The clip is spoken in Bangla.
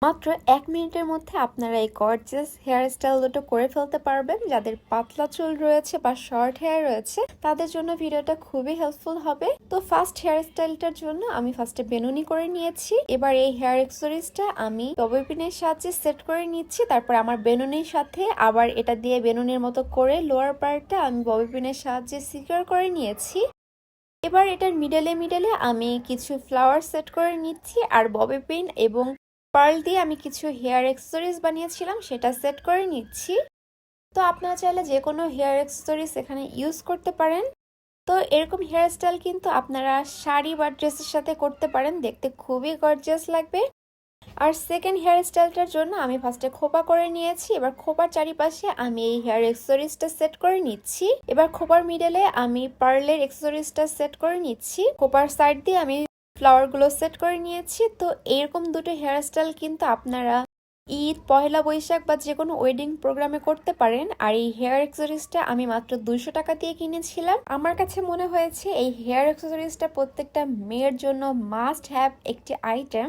মাত্র ১ মিনিটের মধ্যে আপনারা এই গর্জিয়াস হেয়ার স্টাইল দুটো করে ফেলতে পারবেন। যাদের পাতলা চুল রয়েছে বা শর্ট হেয়ার রয়েছে তাদের জন্য ভিডিওটা খুবই হেল্পফুল হবে। তো ফার্স্ট হেয়ার স্টাইলটার জন্য আমি ফার্স্টে বেনুনি করে নিয়েছি। এবার এই হেয়ার অ্যাক্সেসরিজটা আমি ববি পিনের সাহায্যে সেট করে নিচ্ছি। তারপর আমার বেনুনির সাথে আবার এটা দিয়ে বেনুনির মতো করে লোয়ার পার্টটা আমি ববি পিনের সাহায্যে সিকিউর করে নিয়েছি। এবার এটার মিডলে আমি কিছু ফ্লাওয়ার সেট করে নিচ্ছি আর ববি পিন এবং পার্ল দিয়ে আমি কিছু হেয়ার অ্যাক্সেসরিজ বানিয়েছিলাম সেটা সেট করে নিচ্ছি। তো আপনারা চাইলে যে কোনো হেয়ার অ্যাক্সেসরিজ এখানে ইউজ করতে পারেন। তো এরকম হেয়ার স্টাইল কিন্তু আপনারা শাড়ি বা ড্রেসের সাথে করতে পারেন, দেখতে খুবই গর্জিয়াস লাগবে। আর সেকেন্ড হেয়ার স্টাইলটার জন্য আমি ফার্স্টে খোপা করে নিয়েছি। এবার খোপার চারিপাশে আমি এই হেয়ার অ্যাক্সেসরিজটা সেট করে নিচ্ছি। এবার খোপার মিডলে আমি পার্লের অ্যাক্সেসরিজটা সেট করে নিচ্ছি। খোপার সাইড দিয়ে আমি ফ্লাওয়ার গুলো সেট করে নিয়েছি। তো এরকম দুটো হেয়ার স্টাইল কিন্তু আপনারা ঈদ, পহেলা বৈশাখ বা যে কোনো ওয়েডিং প্রোগ্রামে করতে পারেন। আর এই হেয়ার অ্যাক্সেসরিজটা আমি মাত্র 200 টাকা দিয়ে কিনেছিলাম। আমার কাছে মনে হয়েছে এই হেয়ার অ্যাক্সেসরিজটা প্রত্যেকটা মেয়ের জন্য মাস্ট হ্যাভ একটি আইটেম।